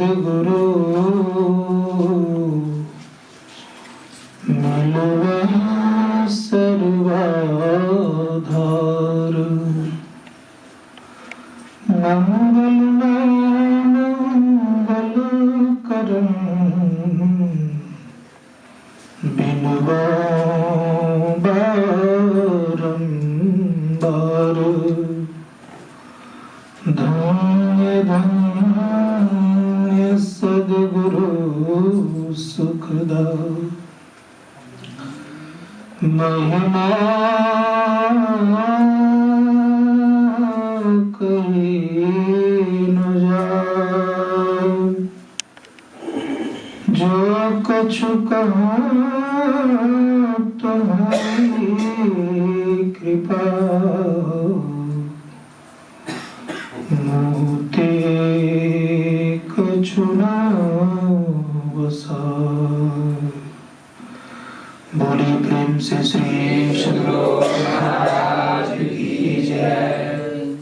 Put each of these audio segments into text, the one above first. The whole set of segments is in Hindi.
सद्गुरु मिलवा सर्वाधार। मंगल मंगल करम बिनवा बारंबार। धन्य धन्य सद्गुरु सुखदा महिमा कही न जाए। जो कछु कहूँ तुम्हारी कृपा मोते कछु न वसाए। बोलिए प्रेम से श्री सद्गुरु महाराज की जय।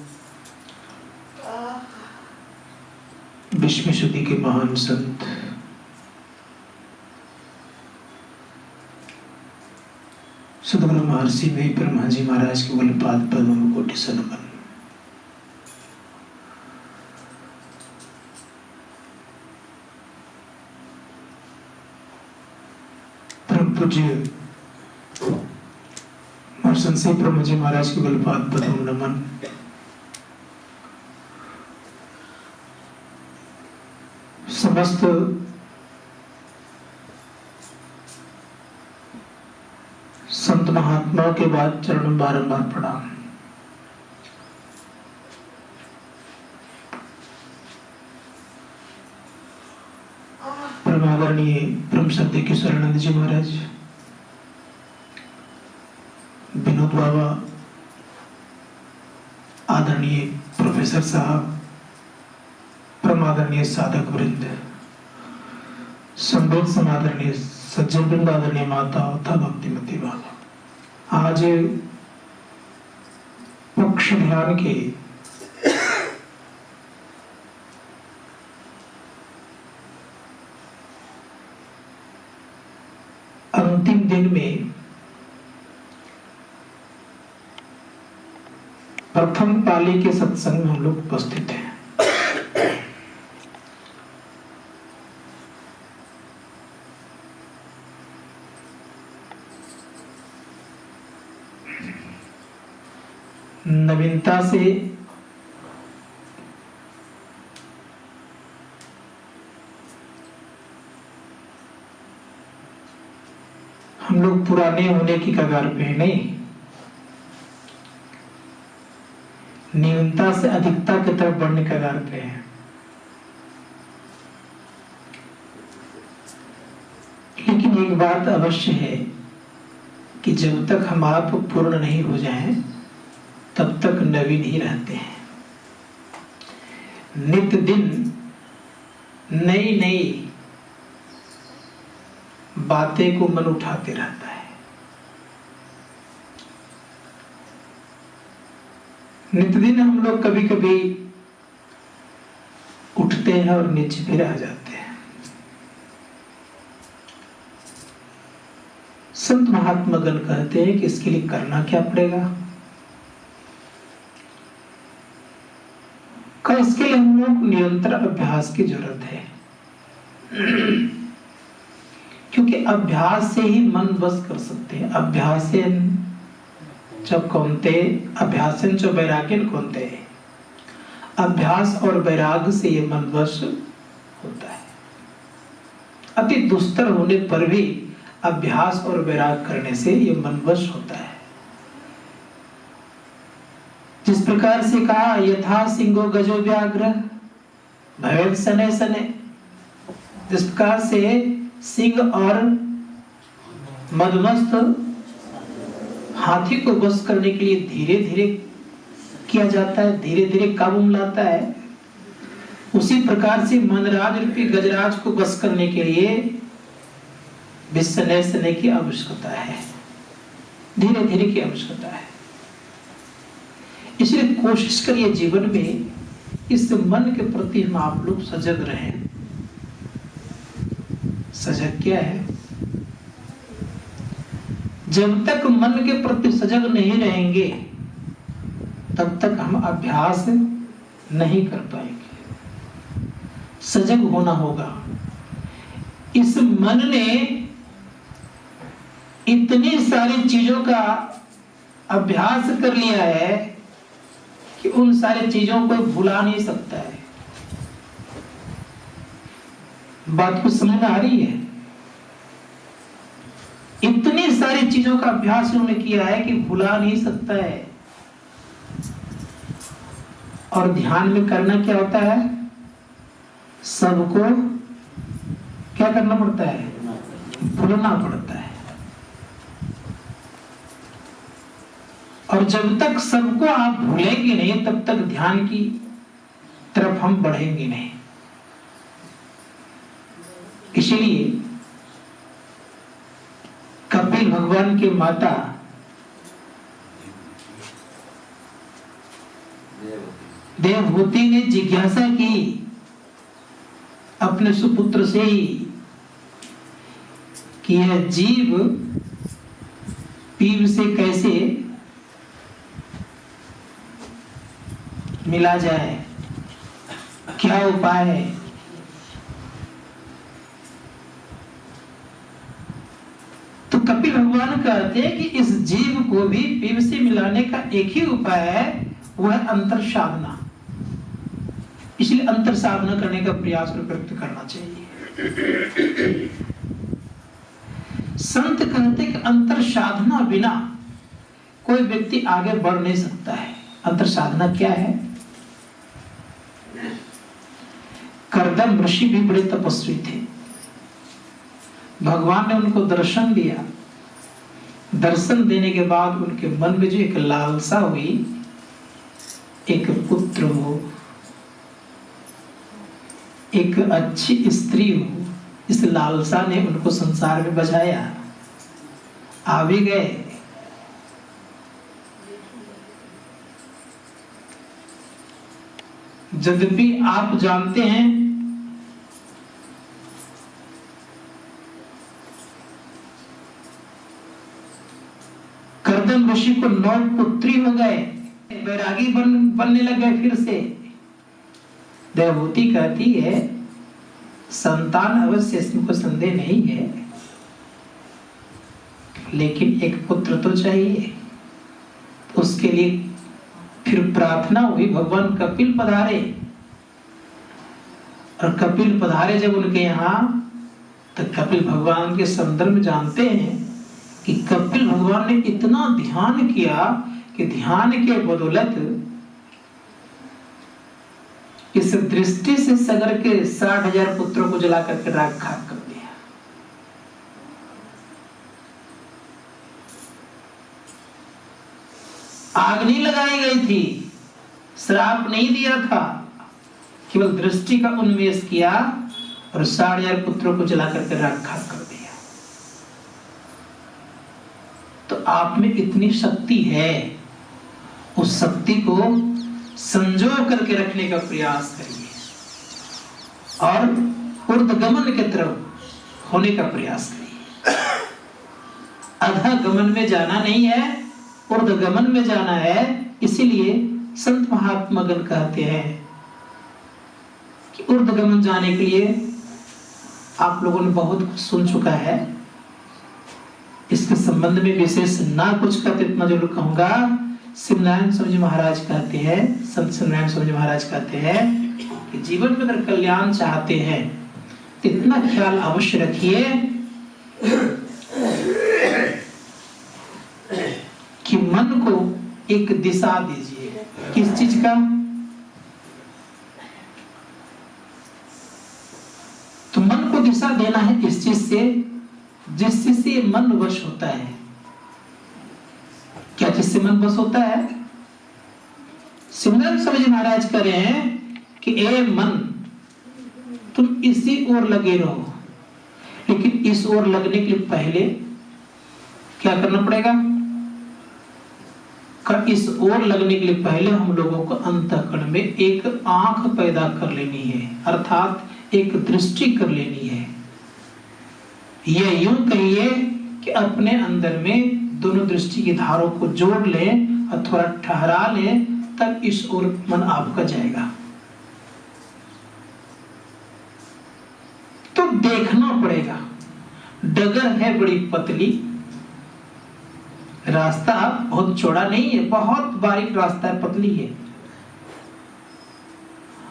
विश्व शुद्धि के महान संत सद्गुरु महर्षि में ब्रह्मा जी महाराज के गुलपाद पद्म में कोटि से नमन। परम पूज्य महर्षि ब्रह्मा जी महाराज के गुलपाद पद्म में नमन। समस्त संत महात्माओं के बाद चरण बारंबार प्रणाम। परमादरणीय परम सत्य किशोरानंद जी महाराज, विनोद बाबा, आदरणीय प्रोफेसर साहब, परमादरणीय साधक वृंद, संवेद समादरणीय सज्जन वृंद, आदरणीय माता तथा भक्तिमती बाबा, आज पक्ष ध्यान के अंतिम दिन में प्रथम पाली के सत्संग में हम लोग उपस्थित हैं। नवीनता से हम लोग पुराने होने की कगार पे हैं, नहीं, न्यूनता से अधिकता की तरफ बढ़ने की कगार पे हैं। लेकिन एक बात अवश्य है कि जब तक हम आप पूर्ण नहीं हो जाएं तब तक नवीन ही रहते हैं। नित्य दिन नई नई बातें को मन उठाते रहता है। नित्य दिन हम लोग कभी कभी उठते हैं और नीचे भी रह जाते हैं। संत महात्मा गण कहते हैं कि इसके लिए करना क्या पड़ेगा। इसके लिए हम लोग निरंतर अभ्यास की जरूरत है, क्योंकि अभ्यास से ही मन बस कर सकते हैं। अभ्यासेन च कौन्ते अभ्यासेन च वैराग्येन कौन्ते। अभ्यास और वैराग से ये मन वश होता है। अति दुस्तर होने पर भी अभ्यास और वैराग करने से ये मन वश होता है। जिस प्रकार से कहा, यथा सिंहो गजो व्याघ्र भवेत् शनैः शनैः। जिस प्रकार से सिंह और मदमस्त हाथी को बस करने के लिए धीरे धीरे किया जाता है, धीरे धीरे काबू में लाता है, उसी प्रकार से मनराज रूपी गजराज को बस करने के लिए शनैः की आवश्यकता है, धीरे धीरे की आवश्यकता है। इसलिए कोशिश करिए जीवन में इस मन के प्रति हम आप लोग सजग रहें। सजग क्या है? जब तक मन के प्रति सजग नहीं रहेंगे तब तक हम अभ्यास नहीं कर पाएंगे। सजग होना होगा। इस मन ने इतनी सारी चीजों का अभ्यास कर लिया है कि उन सारी चीजों को भुला नहीं सकता है। बात कुछ समझ में आ रही है? इतनी सारी चीजों का अभ्यास उन्होंने किया है कि भुला नहीं सकता है। और ध्यान में करना क्या होता है? सबको क्या करना पड़ता है? भूलना पड़ता है। और जब तक सबको आप भूलेंगे नहीं तब तक ध्यान की तरफ हम बढ़ेंगे नहीं। इसीलिए कपिल भगवान की माता देवहूति ने जिज्ञासा की अपने सुपुत्र से ही कि यह जीव पीव से कैसे मिला जाए, क्या उपाय है? तो कपिल भगवान कहते हैं कि इस जीव को भी पीव से मिलाने का एक ही उपाय है, वह है अंतर साधना। इसलिए अंतर साधना करने का प्रयास व्यक्त करना चाहिए। संत कहते कि अंतर साधना बिना कोई व्यक्ति आगे बढ़ नहीं सकता है। अंतर साधना क्या है? करदम ऋषि भी बड़े तपस्वी थे। भगवान ने उनको दर्शन दिया। दर्शन देने के बाद उनके मन में जो एक लालसा हुई, एक पुत्र हो, एक अच्छी स्त्री हो, इस लालसा ने उनको संसार में बजाया। आ भी गए। यद्यपि आप जानते हैं करदम ऋषि को 9 पुत्री हो गए, वैरागी बनने लग गए फिर से। देवहूति कहती है संतान अवश्य, इसमें कोई संदेह नहीं है, लेकिन एक पुत्र तो चाहिए। उसके लिए फिर प्रार्थना हुई, भगवान कपिल पधारे। और कपिल पधारे जब उनके यहाँ, तो कपिल भगवान के संदर्भ में जानते हैं कि कपिल भगवान ने इतना ध्यान किया कि ध्यान के बदौलत इस दृष्टि से सगर के 60,000 पुत्रों को जला करके राख खाक कर दिया। आग नहीं लगाई गई थी, श्राप नहीं दिया था, केवल दृष्टि का उन्मेष किया और 60,000 पुत्रों को जला करके राख खाक कर दिया। तो आप में इतनी शक्ति है, उस शक्ति को संजो करके रखने का प्रयास करिए और ऊर्ध्वगमन की तरफ होने का प्रयास करिए। अधगमन में जाना नहीं है, ऊर्ध्वगमन में जाना है। इसीलिए संत महात्मागण कहते हैं कि ऊर्ध्वगमन जाने के लिए आप लोगों ने बहुत कुछ सुन चुका है। इसके संबंध में विशेष ना कुछ कहते, इतना जरूर कहूंगा। शिवनारायण स्वामी जी महाराज कहते हैं, संत शिवनारायण स्वामी जी महाराज कहते हैं कि जीवन में अगर कल्याण चाहते हैं तो इतना ख्याल अवश्य रखिए कि मन को एक दिशा दीजिए। किस चीज का? तो मन को दिशा देना है इस चीज से जिस चीज से मन वश होता है। क्या चीज से मन वश होता है? शिवनारायण स्वामी जी महाराज कह रहे हैं कि ए मन, तुम इसी ओर लगे रहो, लेकिन इस ओर लगने के लिए पहले क्या करना पड़ेगा? इस ओर लगने के लिए पहले हम लोगों को अंतःकरण में एक आंख पैदा कर लेनी है, अर्थात एक दृष्टि कर लेनी है। ये यूं कहिए कि अपने अंदर में दोनों दृष्टि की धारों को जोड़ लें और थोड़ा ठहरा लें, तब इस ओर मन आपका जाएगा। तो देखना पड़ेगा। डगर है बड़ी पतली, रास्ता बहुत चौड़ा नहीं है, बहुत बारीक रास्ता है, पतली है।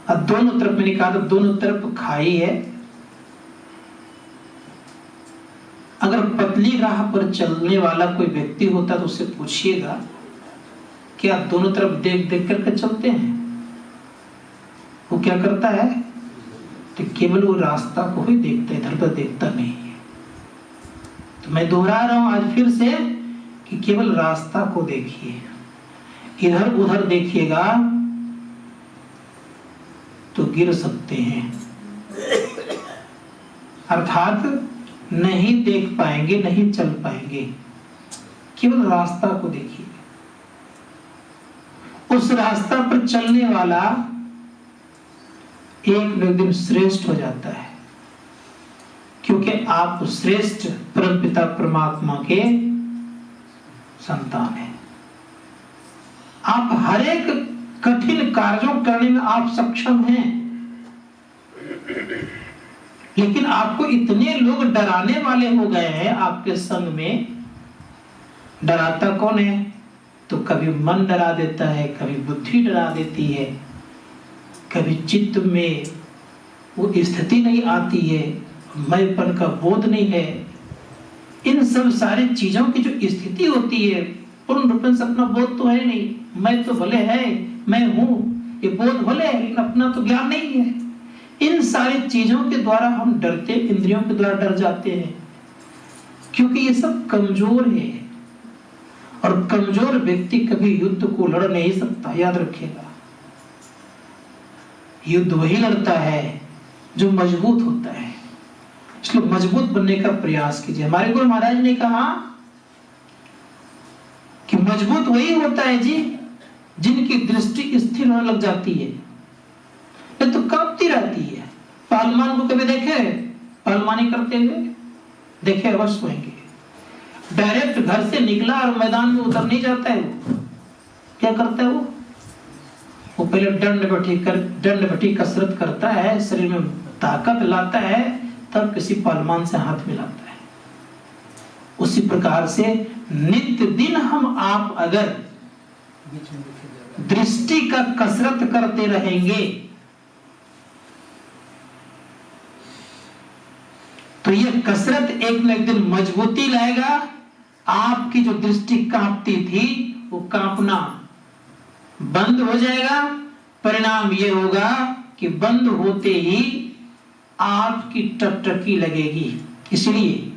अब दोनों तरफ मैंने कहा तो दोनों तरफ खाई है। अगर पतली राह पर चलने वाला कोई व्यक्ति होता तो उससे पूछिएगा कि आप दोनों तरफ देख देख करके चलते हैं? वो क्या करता है? तो केवल वो रास्ता को ही देखता है, इधर उधर देखता नहीं है। तो मैं दोहरा रहा हूं आज फिर से कि केवल रास्ता को देखिए, इधर उधर देखिएगा तो गिर सकते हैं, अर्थात नहीं देख पाएंगे, नहीं चल पाएंगे। केवल रास्ता को देखिए। उस रास्ता पर चलने वाला एक दिन श्रेष्ठ हो जाता है, क्योंकि आप श्रेष्ठ परमपिता परमात्मा के संतान हैं। आप हर एक कठिन कार्यों करने में आप सक्षम हैं, लेकिन आपको इतने लोग डराने वाले हो गए हैं आपके संग में। डराता कौन है? तो कभी मन डरा देता है, कभी बुद्धि डरा देती है, कभी चित्त में वो स्थिति नहीं आती है, मैंपन का बोध नहीं है। इन सब सारी चीजों की जो स्थिति होती है, पूर्ण रूप से अपना बोध तो है नहीं। मैं तो भले है, मैं हूं, ये बोध भले है, लेकिन अपना तो ज्ञान नहीं है। इन सारी चीजों के द्वारा हम डरते, इंद्रियों के द्वारा डर जाते हैं, क्योंकि ये सब कमजोर है। और कमजोर व्यक्ति कभी युद्ध को लड़ नहीं सकता, याद रखिएगा। युद्ध वही लड़ता है जो मजबूत होता है। इसलिए मजबूत बनने का प्रयास कीजिए। हमारे गुरु महाराज ने कहा कि मजबूत वही होता है जी जिनकी दृष्टि स्थिर होने लग जाती है, ये तो कांपती रहती है। पहलवान को कभी देखे पहलवानी करते हुए? देखे अवश्य होंगे। डायरेक्ट घर से निकला और मैदान में उतर नहीं जाता है। वो क्या करता है? वो पहले दंड बटी कसरत करता है, शरीर में ताकत लाता है, तब किसी पहलवान से हाथ मिलाता है। उसी प्रकार से नित्य दिन हम आप अगर दृष्टि का कसरत करते रहेंगे तो यह कसरत एक न एक दिन मजबूती लाएगा। आपकी जो दृष्टि कांपती थी वो कांपना बंद हो जाएगा। परिणाम यह होगा कि बंद होते ही आपकी टकटकी लगेगी। इसलिए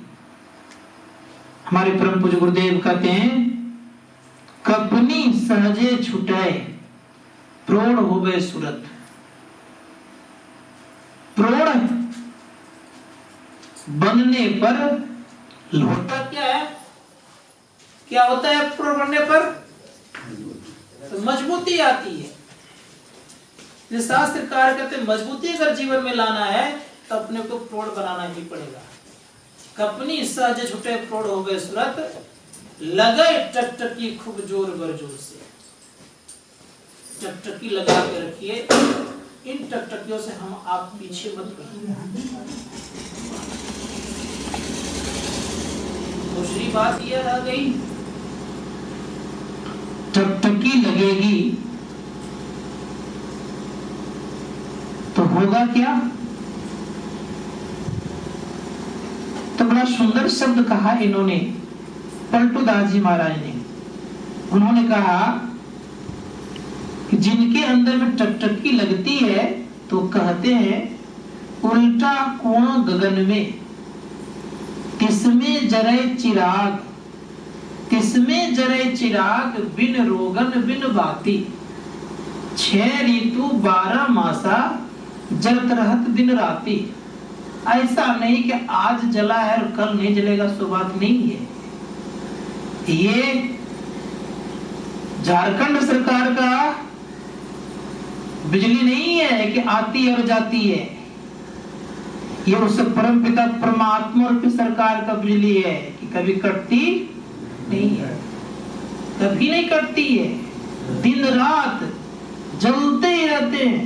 हमारे परम पूज्य गुरुदेव कहते हैं, कपनी सहजे छुटाए प्रौढ़ होवे सुरत। प्रौढ़ बनने पर होता क्या है? क्या होता है प्रौढ़ बनने पर? तो मजबूती आती है। शास्त्रकार कहते हैं मजबूती अगर जीवन में लाना है तो अपने को प्रौढ़ बनाना ही पड़ेगा। कपनी सहज छुटे प्रौढ़ हो गए सुरत, लगे टकटकी खूब जोर बरजोर से। टकटकी लगा के रखिए, इन टकटकियों से हम आप पीछे मत करिए। दूसरी बात यह रह गई, टकटकी लगेगी तो होगा क्या? तो बड़ा सुंदर शब्द कहा इन्होंने, पलटू दास जी महाराज ने। उन्होंने कहा कि जिनके अंदर में टकटकी लगती है तो कहते हैं, उल्टा कुआं गगन में तिसमें जरे चिराग, तिसमें जरे चिराग बिन रोगन बिन बाती। 6 ऋतु 12 मासा जलत रहत दिन राती। ऐसा नहीं कि आज जला है और कल नहीं जलेगा, सो बात नहीं है। ये झारखंड सरकार का बिजली नहीं है कि आती और जाती है। ये उस परम पिता परमात्मा की सरकार का बिजली है कि कभी कटती नहीं है, कभी नहीं कटती है, दिन रात जलते ही रहते हैं,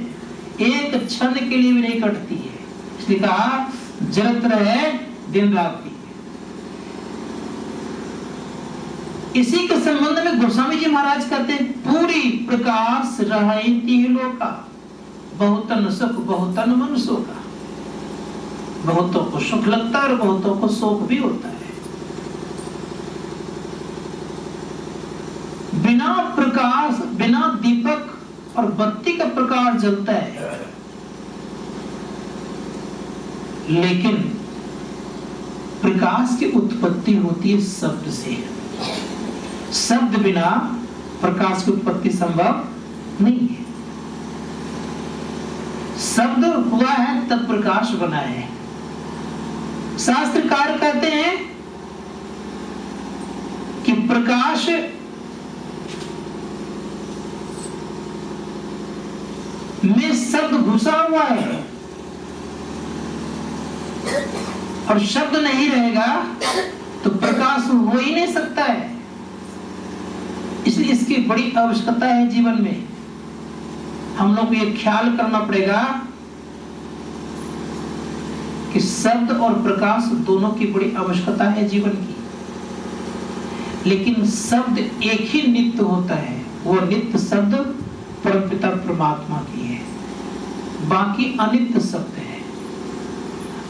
एक क्षण के लिए भी नहीं कटती है। इसलिए कहा जलत रहे दिन रात भी। इसी के संबंध में गोस्वामी जी महाराज कहते हैं पूरी प्रकाश रहती लोका, बहुतन सुख बहुतन मनुष्यों का। बहुतों को सुख लगता है और बहुतों को शोक भी होता है। बिना प्रकाश, बिना दीपक और बत्ती का प्रकाश जलता है, लेकिन प्रकाश की उत्पत्ति होती है शब्द से। शब्द बिना प्रकाश की उत्पत्ति संभव नहीं है। शब्द हुआ है तब प्रकाश बना है। शास्त्रकार कहते हैं कि प्रकाश में शब्द घुसा हुआ है और शब्द नहीं रहेगा तो प्रकाश हो ही नहीं सकता है। इसलिए इसकी बड़ी आवश्यकता है जीवन में। हम लोग को ये ख्याल करना पड़ेगा कि शब्द और प्रकाश दोनों की बड़ी आवश्यकता है जीवन की। लेकिन शब्द एक ही नित्य होता है, वो नित्य शब्द परमपिता परमात्मा की है, बाकी अनित्य शब्द है।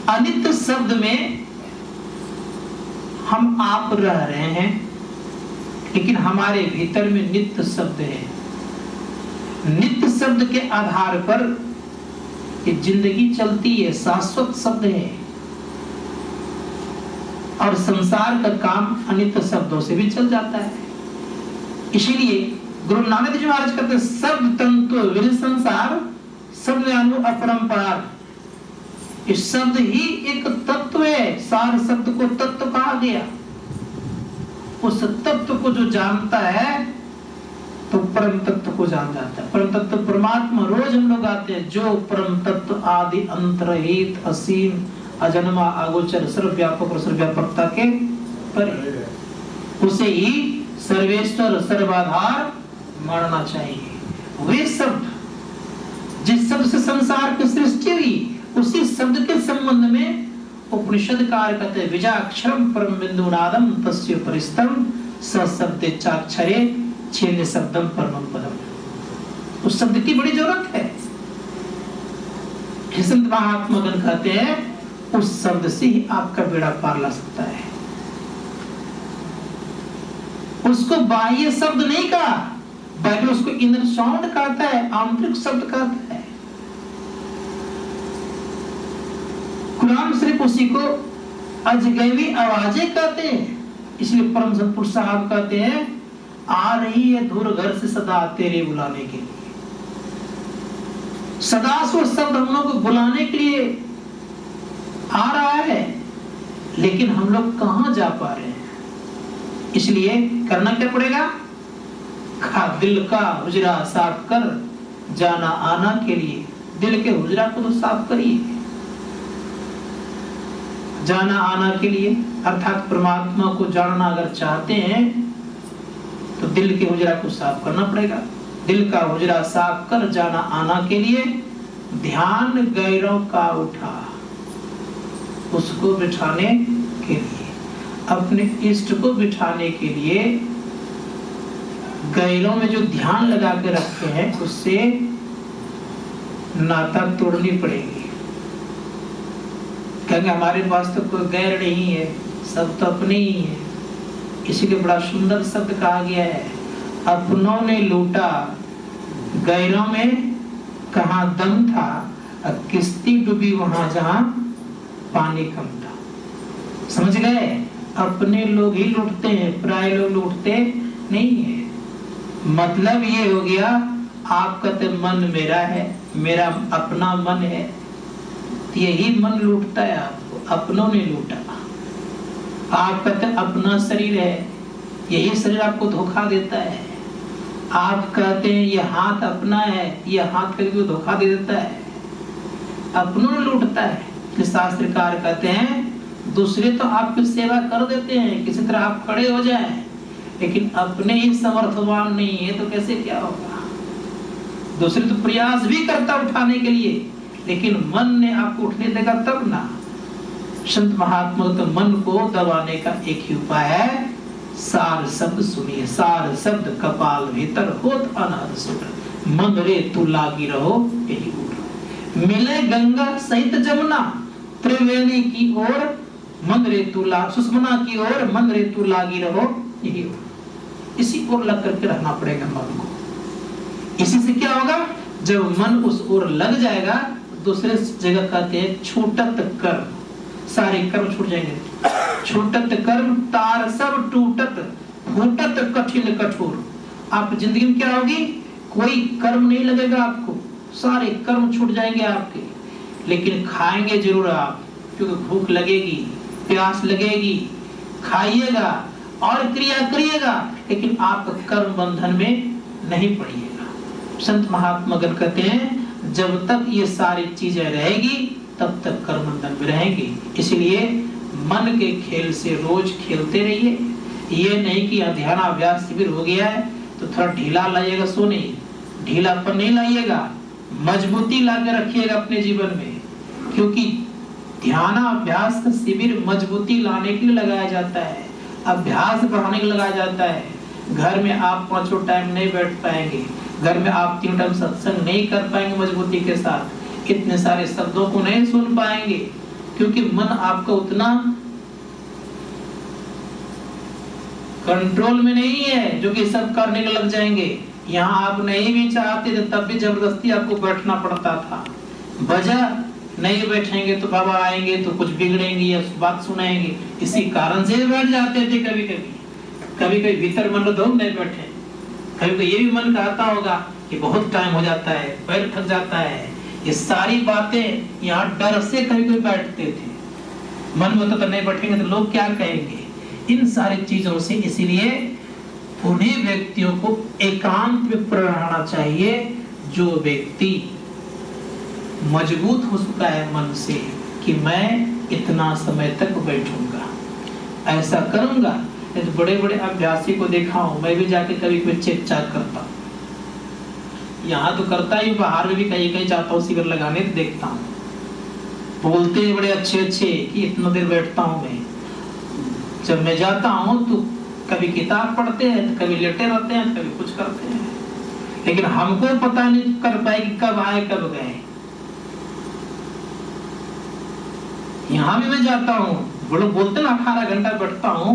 अनित्य शब्द में हम आप रह रहे हैं, लेकिन हमारे भीतर में नित्य शब्द है। नित्य शब्द के आधार पर ये जिंदगी चलती है, शाश्वत शब्द है। और संसार का काम अनित्य शब्दों से भी चल जाता है। इसीलिए गुरु नानक जी महाराज कहते हैं शब्द तंतु विर संसार शब्द अनु अपरंपार। इस शब्द ही एक तत्व है, सार शब्द को तत्व कहा गया। उस तत्व को जो जानता है तो परम तत्व को जान जाता है। परम तत्व परमात्मा, रोज हम लोग आते हैं, जो परम तत्व आदि अंतरहित असीम अजन्मा अगोचर सर्वव्यापक और सर्वव्यापकता के परे, उसे ही सर्वेश्वर सर्वाधार मानना चाहिए। वे शब्द जिस शब्द से संसार की सृष्टि हुई, उसी शब्द के संबंध में उपनिषदकार कहते हैं विजाक्षरम परम बिंदुनादम तस्य परिस्तम सशब्दे चाक्षरे छेन्य शब्दम परमं पदम। उस शब्द की बड़ी जरूरत है। संत महात्मागण कहते हैं उस शब्द से ही आपका बेड़ा पार ला सकता है। उसको बाह्य शब्द नहीं कहा, बाइबल उसको इनर साउंड कहता है, आंतरिक शब्द कहता है। कुरान सिर्फ उसी को अजगैवी आवाजें कहते हैं। इसलिए परम सतपुर साहब कहते हैं आ रही है धुर घर से सदा तेरे बुलाने के लिए। सदा वो शब्द हम लोग को बुलाने के लिए आ रहा है, लेकिन हम लोग कहां जा पा रहे हैं। इसलिए करना क्या पड़ेगा? दिल का हुजरा साफ कर जाना आना के लिए। दिल के हुजरा को तो साफ करिए, जाना आना के लिए, अर्थात परमात्मा को जानना अगर चाहते हैं तो दिल के हुजरा को साफ करना पड़ेगा। दिल का हुजरा साफ कर जाना आना के लिए ध्यान गैरों का उठा, उसको बिठाने के लिए, अपने इष्ट को बिठाने के लिए गैरों में जो ध्यान लगा के रखते हैं उससे नाता तोड़नी पड़ेगी। क्योंकि हमारे पास तो कोई गैर नहीं है, सब तो अपने ही है। इसलिए बड़ा सुंदर शब्द कहा गया है, अपनों ने लूटा गैरों में कहां दम था, किश्ती डूबी वहां जहां पानी कम था। समझ गए? अपने लोग ही लूटते हैं, पराये लोग लूटते नहीं है। मतलब ये हो गया आपका तो मन मेरा है, मेरा अपना मन है, यही मन लूटता है आपको, अपनों ने लूटा। आप कहते हैं अपना शरीर है, यही शरीर आपको धोखा देता है। आप कहते हैं ये हाथ अपना है, ये हाथ करके धोखा दे देता है, अपनों ने लूटता है। शास्त्रकार कहते हैं दूसरे तो आपकी सेवा कर देते हैं, किसी तरह आप खड़े हो जाएं, लेकिन अपने ही समर्थवान नहीं है तो कैसे क्या होगा। दूसरे तो प्रयास भी करता उठाने के लिए, लेकिन मन ने आपको उठने देगा तब ना। संत महात्मा तो मन को दबाने का एक ही उपाय है, सार शब्द सुनिए। सार शब्द कपाल भीतर होत अनाद सुन, मन रे तू लागी रहो यही गुण। मिले गंगा सहित जमुना, त्रिवेणी की ओर मन रे तू सुषमना की ओर मन रे तू लागी रहो यही गुण। इसी ओर लग करके रहना पड़ेगा मन को। इसी से क्या होगा, जब मन उस ओर लग जाएगा, दूसरे जगह कहते हैं छूटत कर्म, सारे कर्म छूट जाएंगे। छूटत कर्म तार सब टूटत, फूटत कठिन कठोर। आप जिंदगी में क्या होगी, कोई कर्म नहीं लगेगा आपको, सारे कर्म छूट जाएंगे आपके। लेकिन खाएंगे जरूर आप, क्योंकि भूख लगेगी, प्यास लगेगी, खाइएगा और क्रिया करिएगा, लेकिन आप कर्म बंधन में नहीं पड़िएगा। संत महात्मा गण कहते हैं जब तक ये सारी चीजें रहेगी तब तक कर्म बंधन में रहेंगे। इसलिए मन के खेल से रोज खेलते रहिए। ये नहीं कि ध्यानाभ्यास शिविर हो गया है तो थोड़ा ढीला लाइएगा, सो नहीं, ढीलापन नहीं लाइएगा, मजबूती ला के रखिएगा अपने जीवन में। क्योंकि ध्यानाभ्यास का शिविर मजबूती लाने के लिए लगाया जाता है, अभ्यास बढ़ाने के लिए लगाया जाता है। घर में आप 5 टाइम नहीं बैठ पाएंगे, घर में आप 3 टाइम सत्संग नहीं कर पाएंगे मजबूती के साथ, इतने सारे शब्दों को नहीं सुन पाएंगे, क्योंकि मन आपका उतना कंट्रोल में नहीं है जो कि सब करने के लग जाएंगे। यहाँ आप नहीं भी चाहते थे तब भी जबरदस्ती आपको बैठना पड़ता था। वजह नहीं बैठेंगे तो बाबा आएंगे तो कुछ बिगड़ेंगे या बात सुनाएंगे, इसी कारण से बैठ जाते थे। कभी कभी भीतर मन तो नहीं बैठे, कभी ये भी मन कहता होगा कि बहुत टाइम हो जाता है, पैर थक जाता है। ये सारी बातें यहाँ डर से कभी बैठते थे, मन में तो नहीं बैठेंगे तो लोग क्या कहेंगे, इन सारी चीजों से। इसीलिए उन्हीं व्यक्तियों को एकांत में रहना चाहिए जो व्यक्ति मजबूत हो चुका है मन से कि मैं इतना समय तक बैठूंगा, ऐसा करूंगा। तो बड़े बड़े अभ्यासी को देखा हूं, मैं भी जाके कभी कभी चेक चाक करता हूँ, यहाँ तो करता ही, बाहर में भी कहीं कहीं जाता हूँ शिविर लगाने तो देखता हूँ, बोलते हैं बड़े अच्छे कि इतना देर बैठता हूँ मैं। जब मैं जाता हूँ तो कभी किताब पढ़ते हैं, कभी लेटे रहते हैं, कभी कुछ करते हैं, लेकिन हमको पता नहीं कर पाए कि कब आए कब गए। यहाँ भी मैं जाता हूँ, लोग बोलते ना 18 घंटा बैठता हूँ,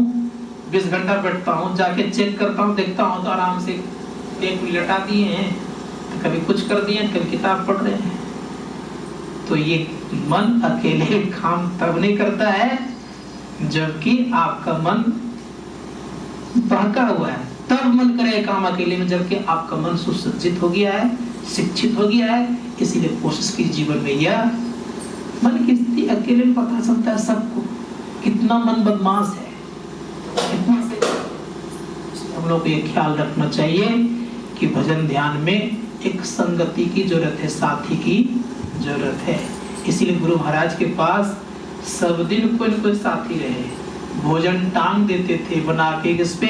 20 घंटा बैठता हूँ, जाके चेक करता हूँ, देखता हूँ तो आराम से एक लेटा दिए हैं, कभी कुछ कर दिए, कभी किताब पढ़ रहे हैं। तो ये मन अकेले काम तब नहीं करता है जबकि आपका मन बहका हुआ है, तब मन करे काम अकेले में, जबकि आपका मन सुसज्जित हो गया है, शिक्षित हो गया है। इसीलिए कोशिश की जीवन में यह मन की स्थिति अकेले में पता चलता है सबको, कितना मन बदमाश है, कितना से हम लोग को ये ख्याल रखना चाहिए कि भजन ध्यान में एक संगति की जरूरत है, साथी की जरूरत है। इसीलिए गुरु महाराज के पास सब दिन कोई न कोई साथी रहे। भोजन टांग देते थे बना के इस पे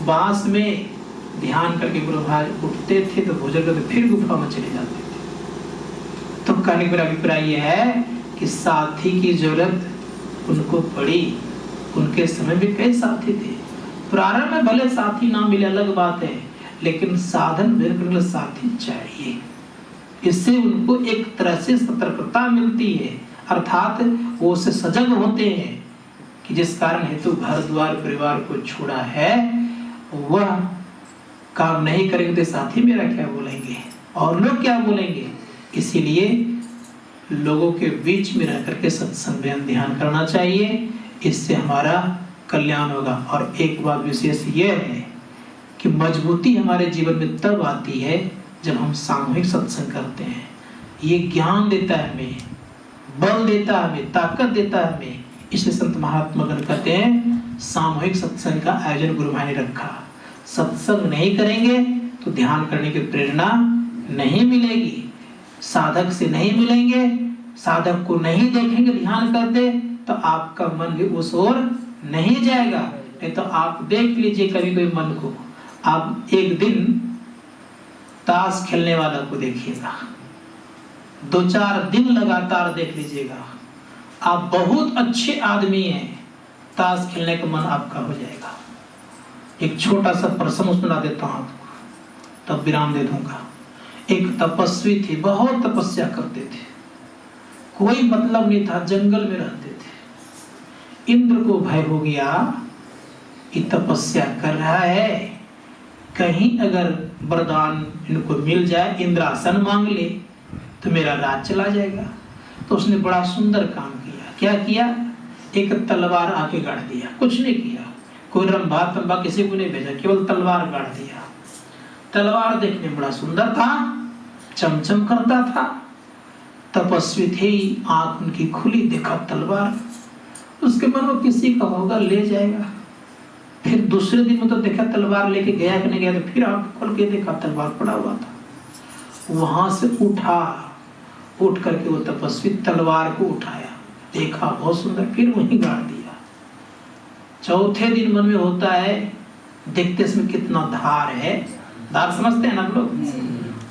बांस में, ध्यान करके गुरु महाराज उठते थे तो भोजन करके फिर गुफा में चले जाते थे। तो कहने का अभिप्राय यह है कि साथी की जरूरत उनको पड़ी। उनके समय में कई साथी थे, प्रारंभ में भले साथी ना मिले अलग बात है, लेकिन साधन बिल्कुल साथी चाहिए। इससे उनको एक तरह से सतर्कता मिलती है, अर्थात वो उससे सजग होते हैं कि जिस कारण हेतु घर द्वार परिवार को छोड़ा है वह काम नहीं करेंगे तो साथी मेरा क्या बोलेंगे और लोग क्या बोलेंगे। इसीलिए लोगों के बीच में रह करके सत्संग में ध्यान करना चाहिए, इससे हमारा कल्याण होगा। और एक बात विशेष यह है कि मजबूती हमारे जीवन में तब आती है जब हम सामूहिक सत्संग करते हैं। ये ज्ञान देता है हमें, बल देता है हमें, ताकत देता है हमें। इसलिए संत महात्मा गण कहते हैं सामूहिक सत्संग का आयोजन गुरु भाई ने रखा। सत्संग नहीं करेंगे तो ध्यान करने की प्रेरणा नहीं मिलेगी, साधक से नहीं मिलेंगे साधक को नहीं देखेंगे ध्यान करते तो आपका मन भी उस ओर नहीं जाएगा। नहीं तो आप देख लीजिए कभी कोई मन को, आप एक दिन ताश खेलने वाला को देखिएगा, 2-4 दिन लगातार देख लीजिएगा, आप बहुत अच्छे आदमी हैं, ताश खेलने का मन आपका हो जाएगा। एक छोटा सा प्रसंग सुना देता हूं आपको, तब विराम दे दूंगा। एक तपस्वी थे, बहुत तपस्या करते थे, कोई मतलब नहीं था, जंगल में रहते थे। इंद्र को भय हो गया, ये तपस्या कर रहा है, कहीं अगर वरदान इनको मिल जाए, इंद्रासन मांग ले तो मेरा राज चला जाएगा। तो उसने बड़ा सुंदर काम किया। क्या किया? एक तलवार आके गाड़ दिया, कुछ नहीं किया, कोई रंभा तंबा किसी को नहीं भेजा, केवल तलवार गाड़ दिया। तलवार देखने में बड़ा सुंदर था, चमचम करता था। तपस्वी थे, आंख उनकी खुली, देखा तलवार, उसके मन में किसी का होगा ले जाएगा। फिर दूसरे दिन में तो देखा तलवार लेके गया कि नहीं गया, तो फिर आंख खोल के देखा तलवार पड़ा हुआ था। वहां से उठा, उठ करके वो तपस्वी तलवार को उठाया, देखा बहुत सुंदर, फिर वहीं गाड़ दिया। चौथे दिन मन में होता है, देखते इसमें कितना धार है, धार समझते हैं ना लोग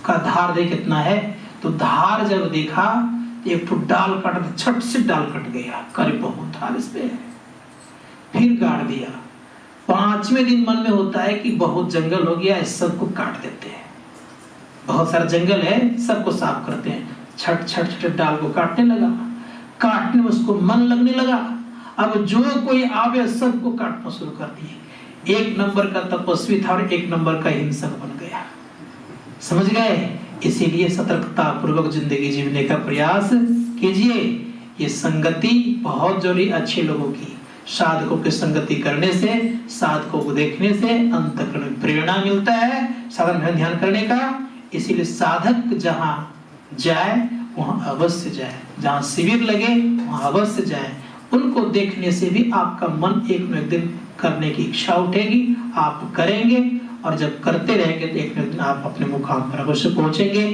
का, धार देख कितना है। तो धार जब देखा, एक तो डाल कट, छट से डाल कट गया, करे बहुत धार इसमें है, फिर गाड़ दिया। 5वें दिन मन में होता है कि बहुत जंगल हो गया, इस सबको काट देते हैं, बहुत सारा जंगल है, सबको साफ करते हैं। छट छट छट डाल को काटने लगा, काटने में उसको मन लगने लगा। अब जो कोई आवे सबको काटना शुरू कर दिए। 1 नंबर का तपस्वी था और 1 नंबर का हिंसक बन गया। समझ गए? इसीलिए सतर्कता पूर्वक जिंदगी जीने का प्रयास कीजिए। ये संगति बहुत जरूरी, अच्छे लोगों की, साधकों की संगति करने से, साधकों को देखने से अंतःकरण में प्रेरणा मिलता है साधन में ध्यान करने का। इसीलिए साधक जहां जाए वहां अवश्य जाए, जहां शिविर लगे वहां अवश्य जाए। उनको देखने से भी आपका मन एक न एक दिन करने की इच्छा उठेगी, आप करेंगे, और जब करते रहेंगे तो एक न एक दिन आप अपने मुकाम पर अवश्य पहुंचेंगे।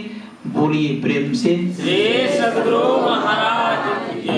बोलिए प्रेम से श्री सद्गुरु महाराज।